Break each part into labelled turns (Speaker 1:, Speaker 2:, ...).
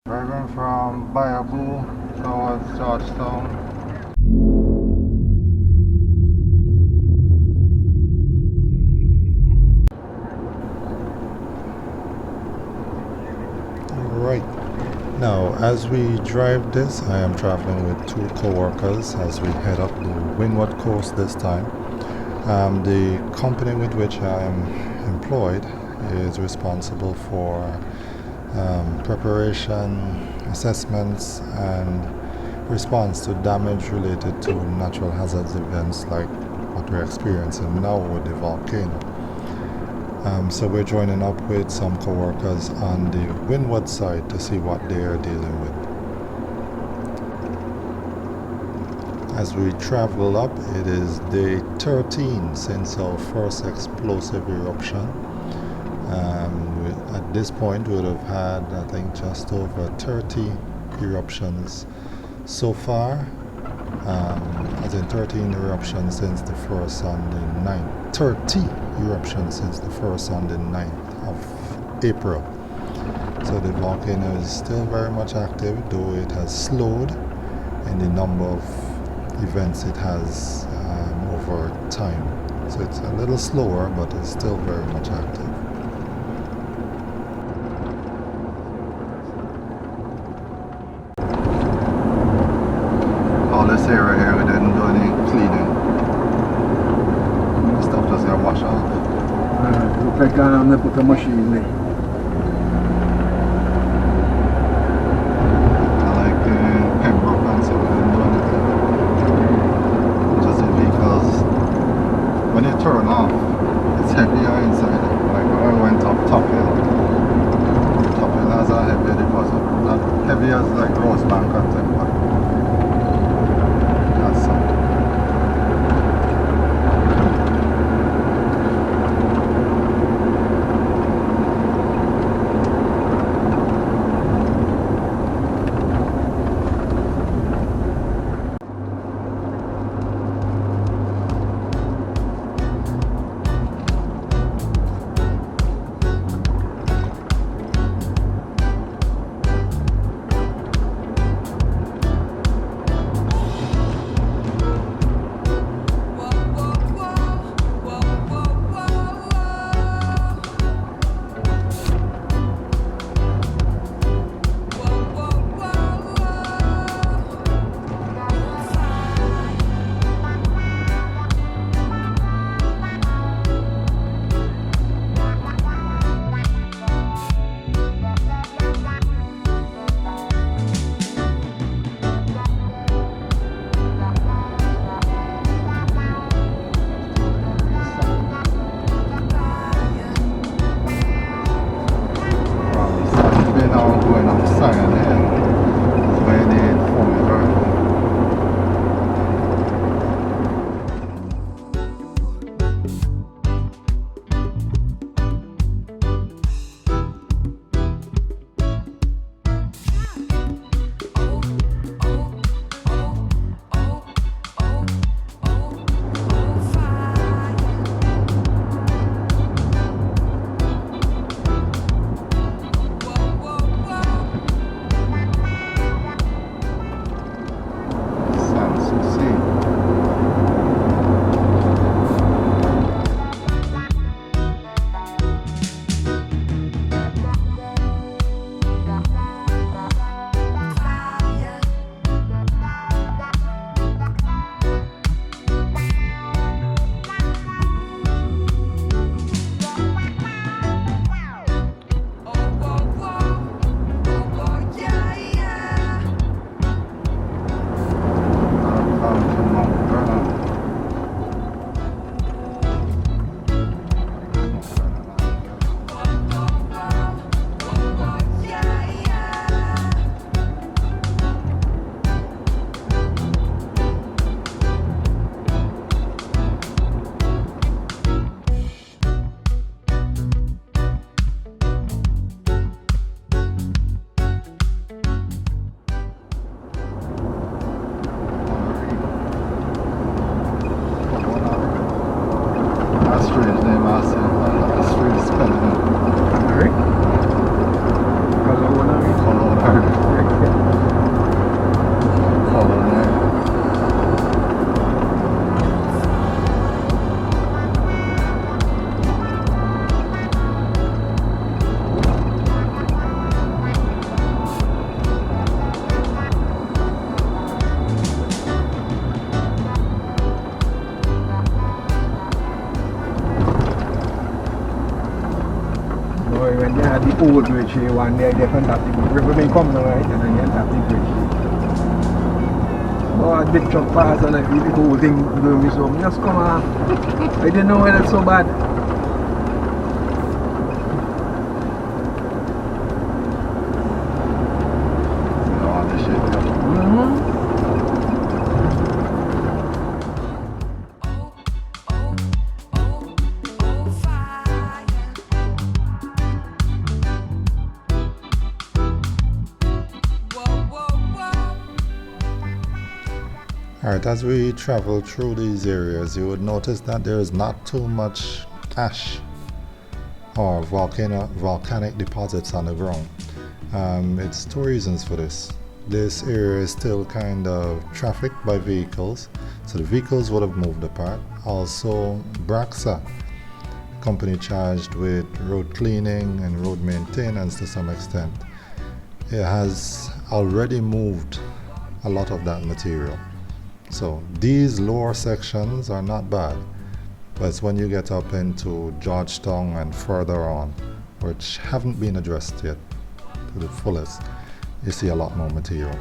Speaker 1: Driving from Bayaboo towards Georgetown.
Speaker 2: Right. Now, as we drive this, I am traveling with two co-workers as we head up the windward coast this time. The company with which I am employed is responsible for preparation, assessments, and response to damage related to natural hazards events like what we're experiencing now with the volcano. So we're joining up with some co-workers on the windward side to see what they are dealing with. As we travel up, it is day 13 since our first explosive eruption. At this point, we would have had, I think, just over 30 eruptions so far. As in 13 eruptions since the first on the 9th. 30 eruptions since the first on the 9th of April. So the volcano is still very much active, though it has slowed in the number of events it has over time. So it's a little slower, but it's still very much active.
Speaker 1: All this area here, we didn't do any cleaning. Stuff just got washed off.
Speaker 3: Look like they put a machine there.
Speaker 1: Like Pembroke and so we didn't do anything. Just the vehicles. When you turn off, it's heavier inside. Like when I went up Top Hill. Top Hill has a heavier deposit. Not heavy as like Rosebank and thing, but that's something.
Speaker 3: at the old bridge here, one day, they fantastic. We've been coming right, and then you have the bridge. Oh, a big truck pass and like the whole thing doing me so. Just come on. I didn't know whether it's so bad.
Speaker 1: All this shit.
Speaker 2: Alright, as we travel through these areas, you would notice that there is not too much ash or volcanic deposits on the ground. It's two reasons for this. This area is still kind of trafficked by vehicles, so the vehicles would have moved apart. Also, Braxa, company charged with road cleaning and road maintenance to some extent, it has already moved a lot of that material. So these lower sections are not bad, but it's when you get up into Georgetown and further on, which haven't been addressed yet to the fullest, you see a lot more material.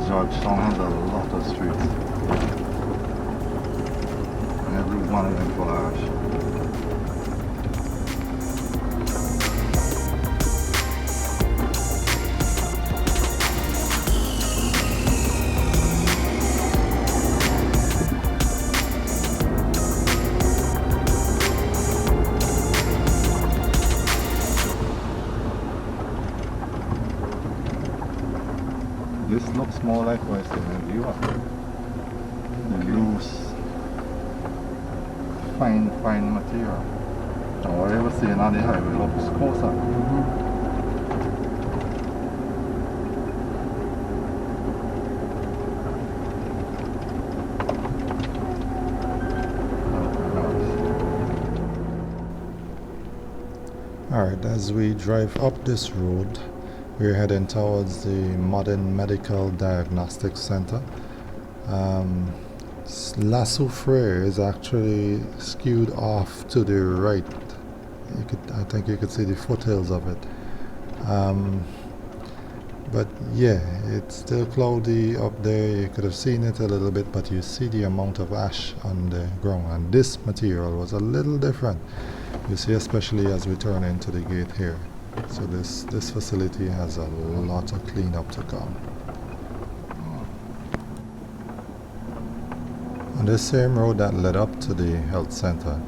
Speaker 1: Georgetown has a lot of streets. And every one of them full of ash. This looks more like what I said in the viewer. Loose, fine material. And what I was saying on the highway looks closer.
Speaker 2: Alright, as we drive up this road, we're heading towards the Modern Medical Diagnostic Center. La Soufrière is actually skewed off to the right. I think you could see the foothills of it. But yeah, it's still cloudy up there. You could have seen it a little bit, but you see the amount of ash on the ground. And this material was a little different. You see, especially as we turn into the gate here. So this facility has a lot of cleanup to come. On this same road that led up to the health center,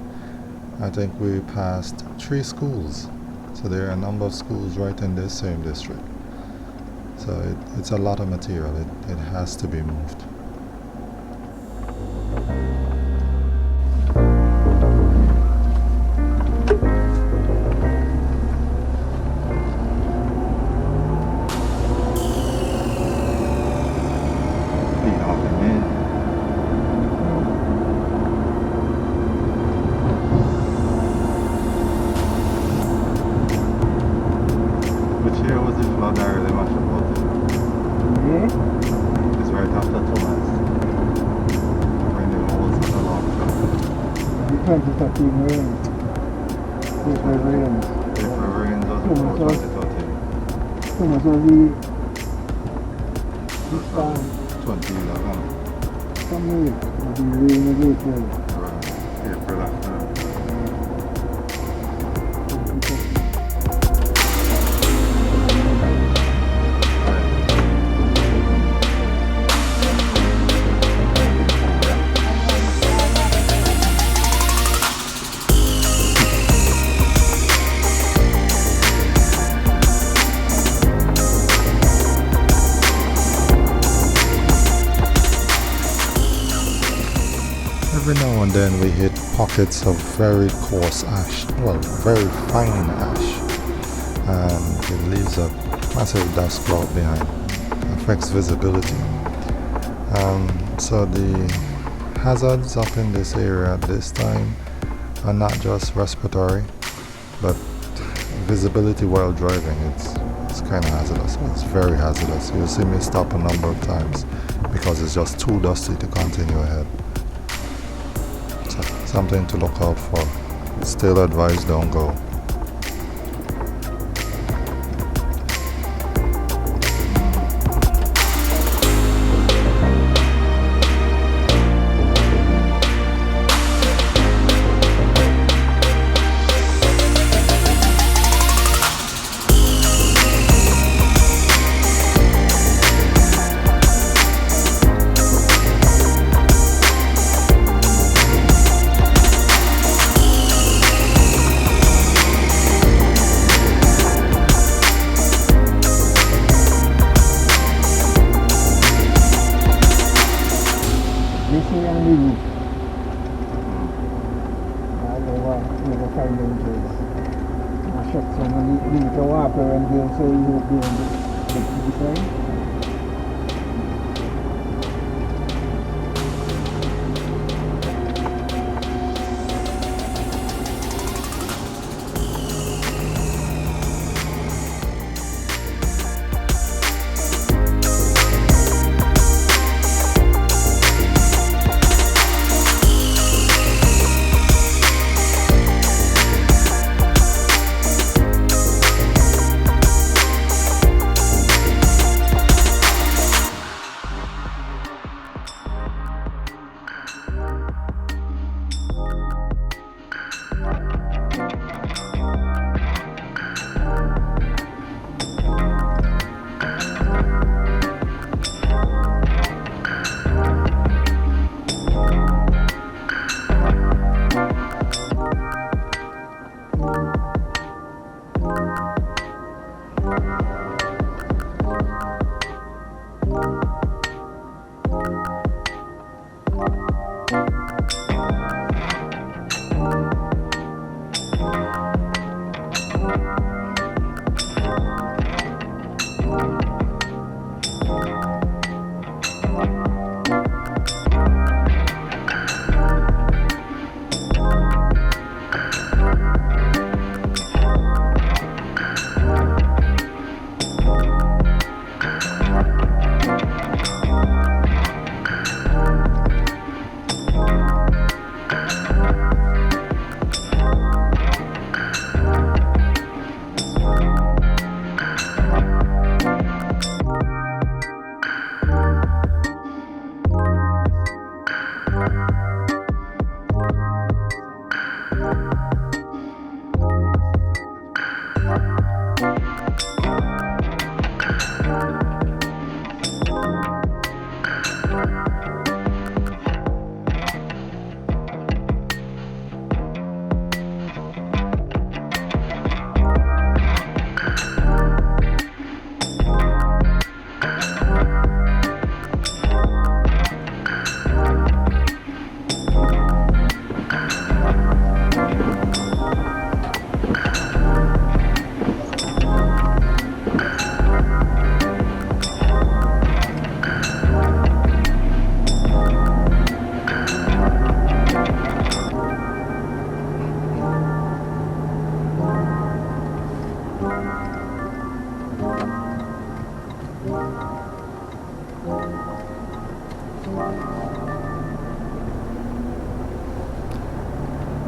Speaker 2: I think we passed 3 schools. So there are a number of schools right in this same district. So it's a lot of material. It has to be moved. Every now and then we hit pockets of very coarse ash, well, very fine ash, and it leaves a massive dust cloud behind, affects visibility. So the hazards up in this area at this time are not just respiratory, but visibility while driving. It's kind of hazardous. It's very hazardous. You'll see me stop a number of times because it's just too dusty to continue ahead. Something to look out for. Still advised, don't go.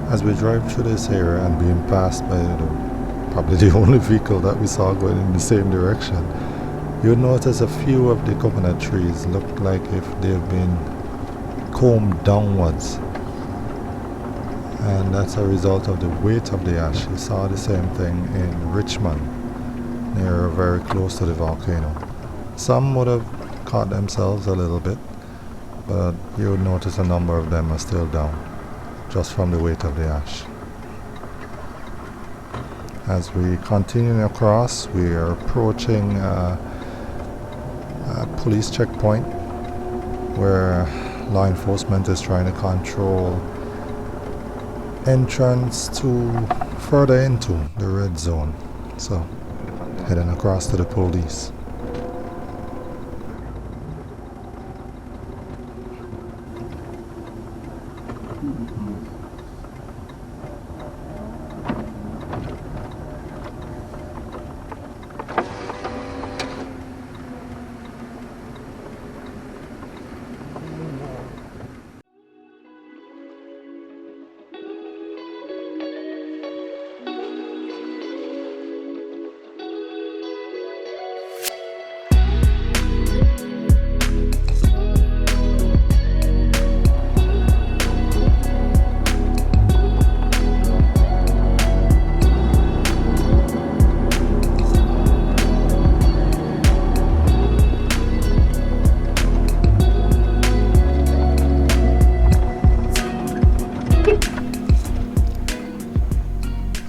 Speaker 2: As we drive through this area and being passed by probably the only vehicle that we saw going in the same direction, you'll notice a few of the coconut trees look like if they've been combed downwards. And that's a result of the weight of the ash. You saw the same thing in Richmond, near very close to the volcano. Some would have caught themselves a little bit, but you would notice a number of them are still down, just from the weight of the ash. As we continue across, we are approaching a police checkpoint where law enforcement is trying to control entrance to further into the red zone. So, heading across to the police.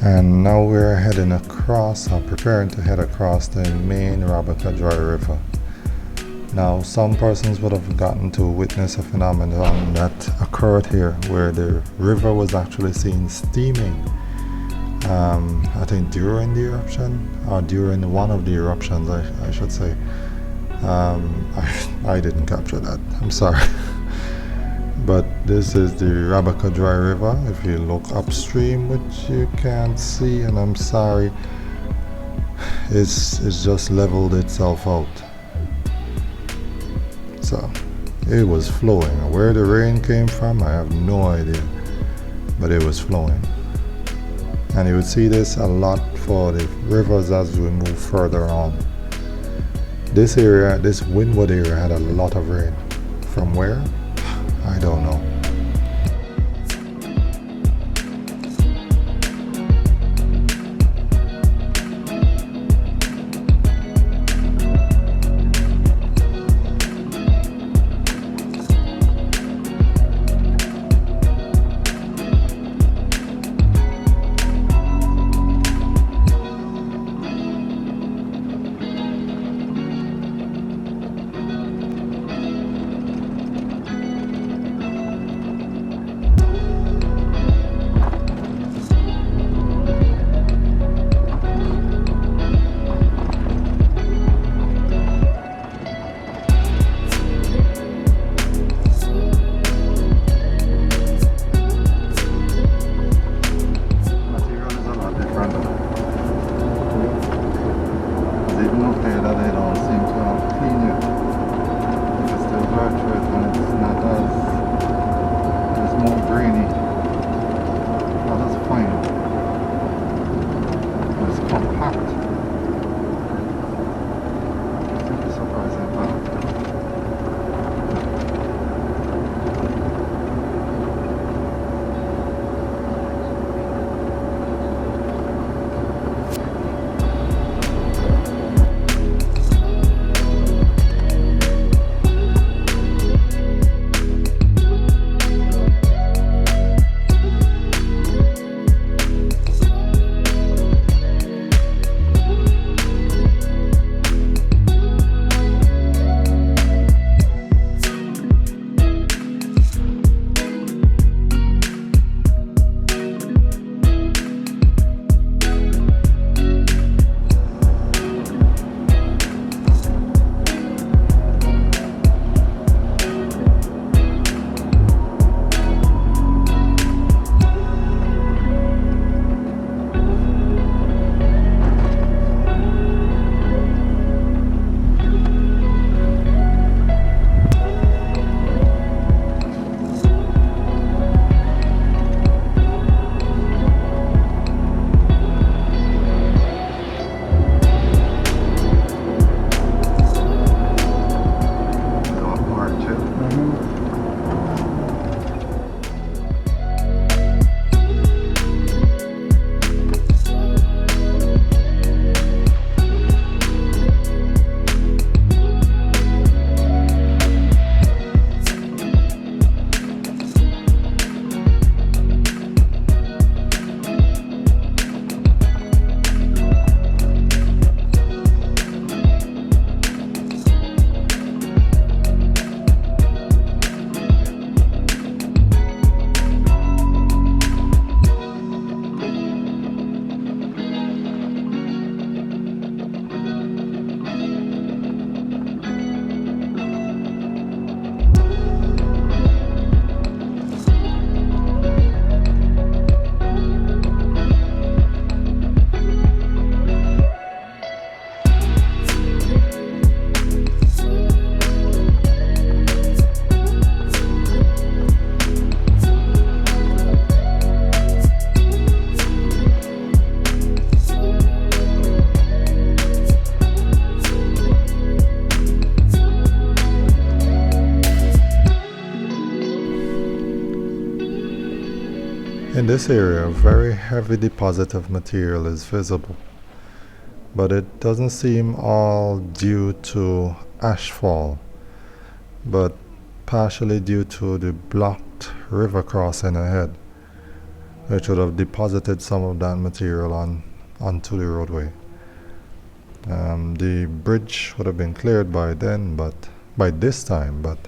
Speaker 2: And now we're heading across, or preparing to head across the main Rabacadroy River. Now, some persons would have gotten to witness a phenomenon that occurred here, where the river was actually seen steaming. I think during the eruption, or during one of the eruptions, I should say. I didn't capture that, I'm sorry. But this is the Rabacadroy River. If you look upstream, which you can't see, and I'm sorry, it's just leveled itself out. So it was flowing. Where the rain came from, I have no idea, but it was flowing. And you would see this a lot for the rivers as we move further on. This area, this windward area, had a lot of rain. From where? I don't know. In this area, a very heavy deposit of material is visible, but it doesn't seem all due to ashfall, but partially due to the blocked river crossing ahead, which would have deposited some of that material onto the roadway. The bridge would have been cleared by this time, but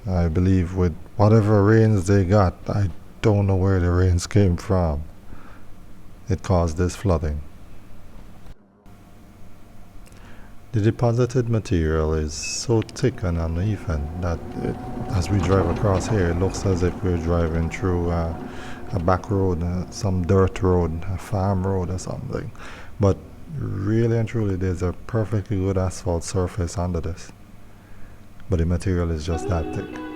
Speaker 2: I believe with whatever rains they got, I don't know where the rains came from, it caused this flooding. The deposited material is so thick and uneven that as we drive across here, it looks as if we're driving through a back road, some dirt road, a farm road or something. But really and truly, there's a perfectly good asphalt surface under this. But the material is just that thick.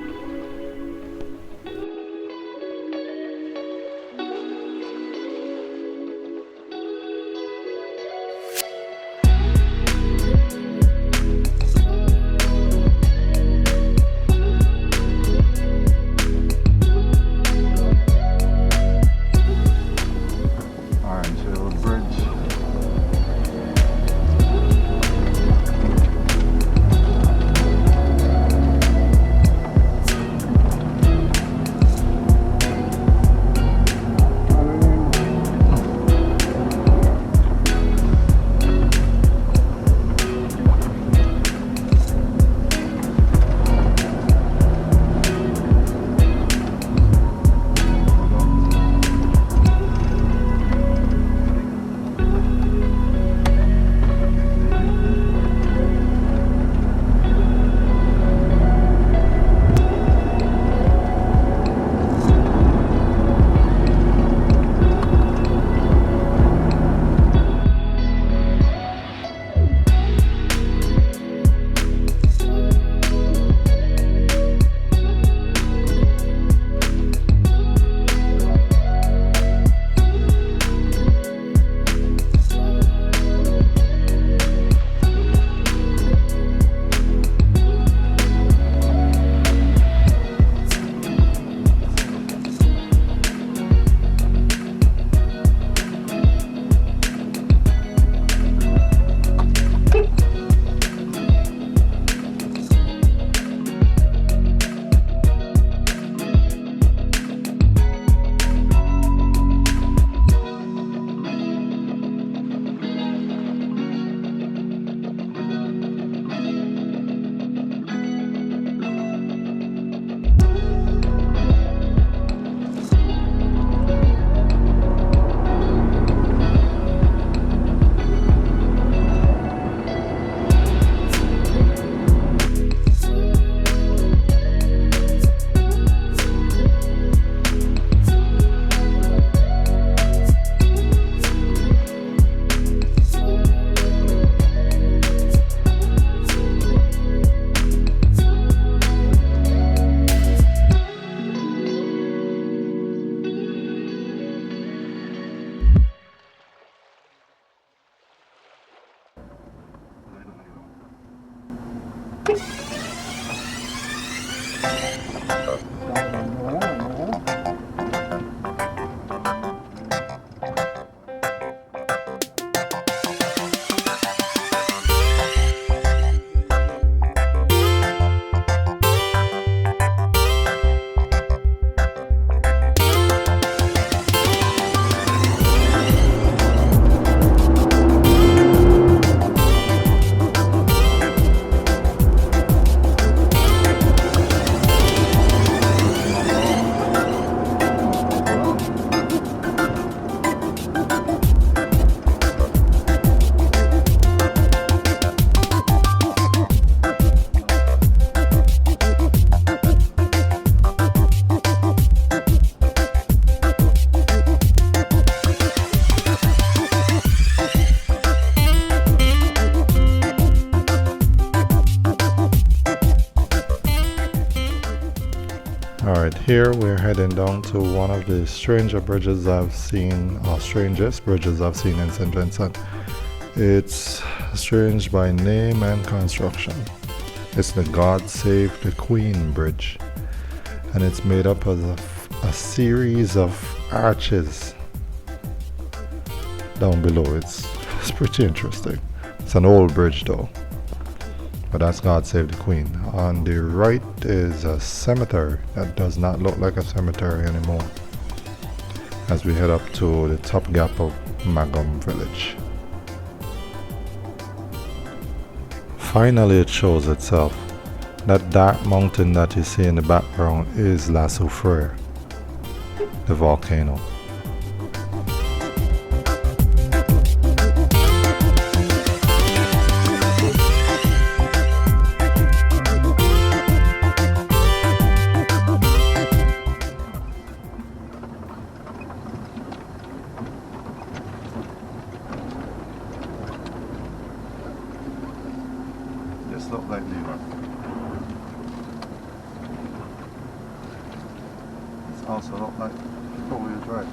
Speaker 2: Alright, here we're heading down to one of the stranger bridges I've seen, or strangest bridges I've seen in St. Vincent. It's strange by name and construction. It's the God Save the Queen Bridge, and it's made up a series of arches down below. It's pretty interesting. It's an old bridge though, but that's God Save the Queen. On the right is a cemetery that does not look like a cemetery anymore, as we head up to the top gap of Magum village. Finally it shows itself. That dark mountain that you see in the background is La Soufrière, the volcano.
Speaker 1: This looks like liver. This also looks like four-wheel drive.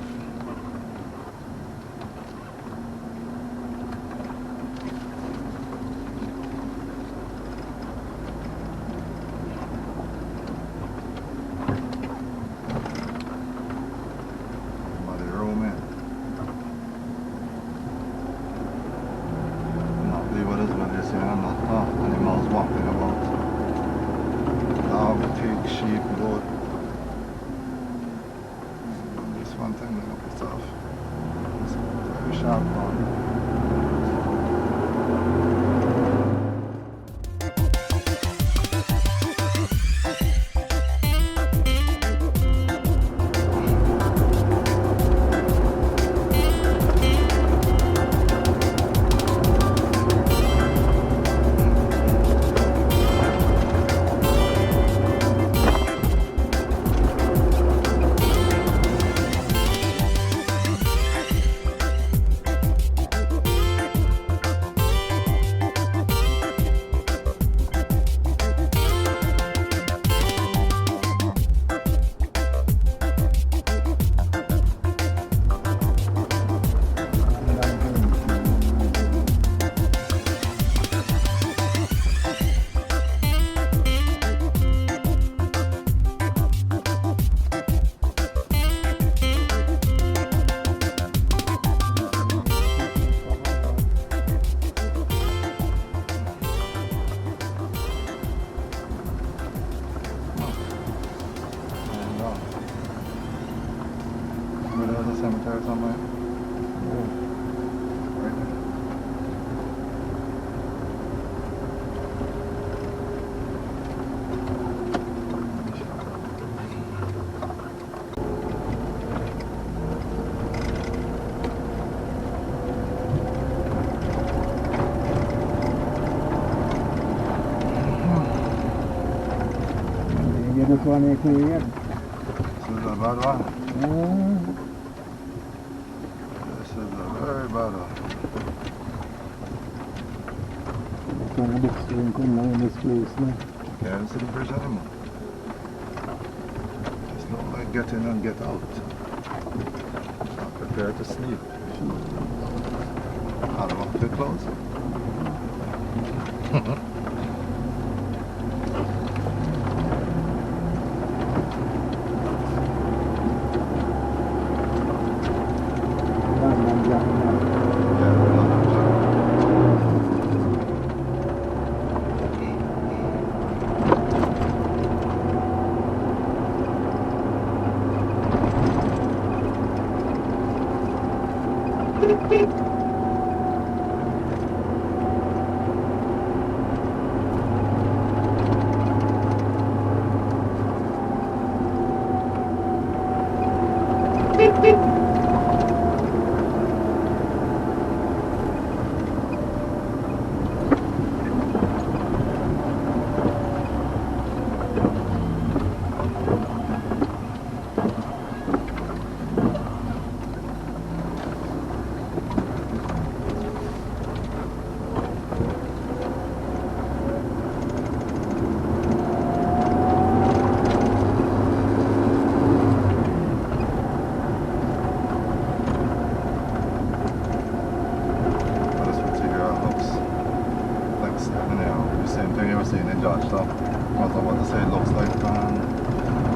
Speaker 1: Somebody roam in. Not believe what is when they say I'm not animals walking about. Dog, pig, sheep, goat. This one thing that looks tough. It's a very sharp one. There's a cemetery somewhere. Right there.
Speaker 3: You get this one here yet?
Speaker 1: This is a bad one. This is a very bad one.
Speaker 3: Some big stream come down this place now.
Speaker 1: Can't see the bridge anymore. It's not like get in and get out. Not prepared to sleep. I don't want to close.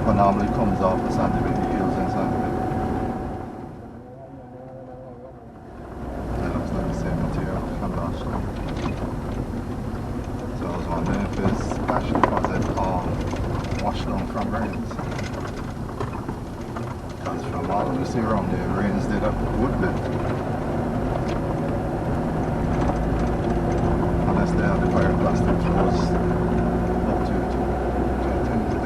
Speaker 1: What normally comes off the sandy hills was wondering if it's ash deposit or washed down from rains. Because from all we see around there, rains did a good bit. Unless they have the pyroclastic flows up to 10 to 10.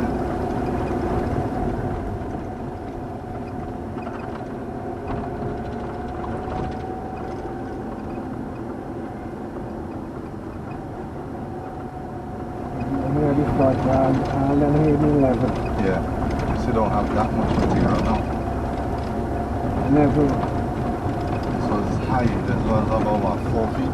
Speaker 3: Here this like and then here in level.
Speaker 1: Yeah, so you don't have that much material now.
Speaker 3: Level.
Speaker 1: So it's high, this was about what, 4 feet?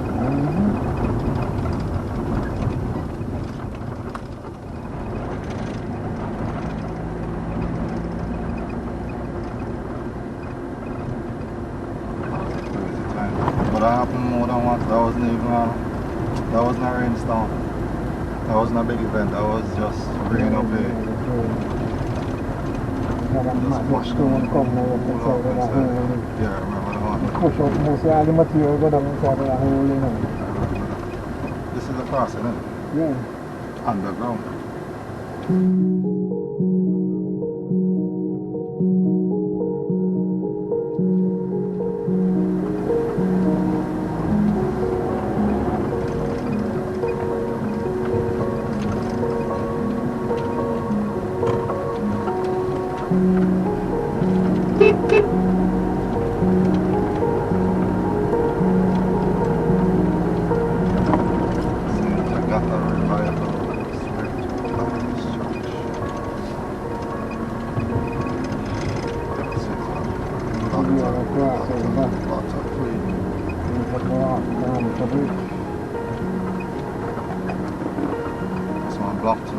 Speaker 1: Crazy time. But that happened more than once. That wasn't even that wasn't a rainstorm. That wasn't a big event. That was just rain up here. Just washed down the whole up inside. Yeah, I remember the one.
Speaker 3: Push up most of the material go down inside of the hole, you know.
Speaker 1: This is the crossing, isn't it?
Speaker 3: Yeah.
Speaker 1: Underground. Seems I got the revival spiritual Baptist church. This is lots of food. This one blocked.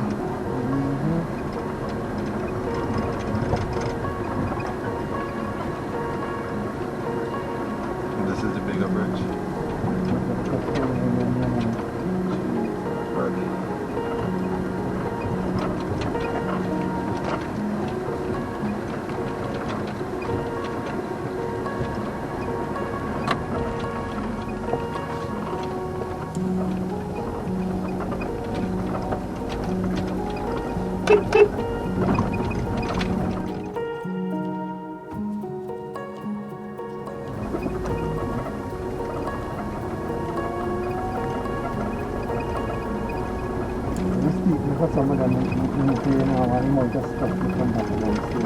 Speaker 1: And this is the bigger bridge. Right.
Speaker 3: Because some of them nuclear now are more just stuff to come back against you.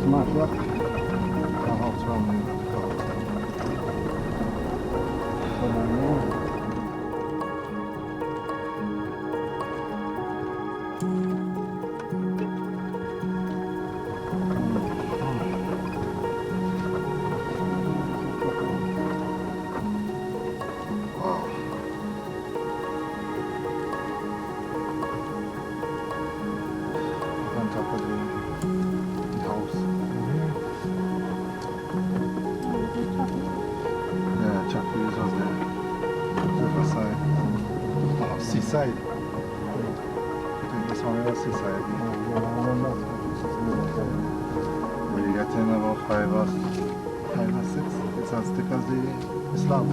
Speaker 3: Smash up.
Speaker 1: On top of the house. Yeah, Chucky's was there. Riverside. Oh, seaside. I think this one was seaside. But you get in about 5 or 6. It's as thick as the slab.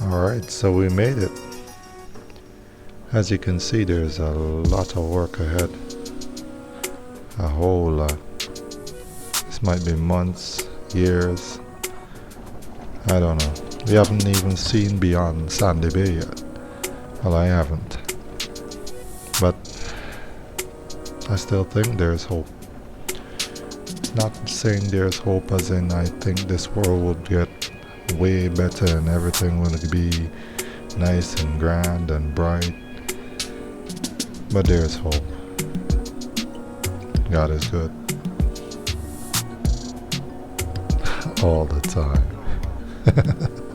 Speaker 2: Alright, so we made it. As you can see, there's a lot of work ahead. A whole lot. This might be months, years. I don't know. We haven't even seen beyond Sandy Bay yet. Well, I haven't. But I still think there's hope. Not saying there's hope as in I think this world would get way better and everything will be nice and grand and bright. But there's hope. God is good. all the time.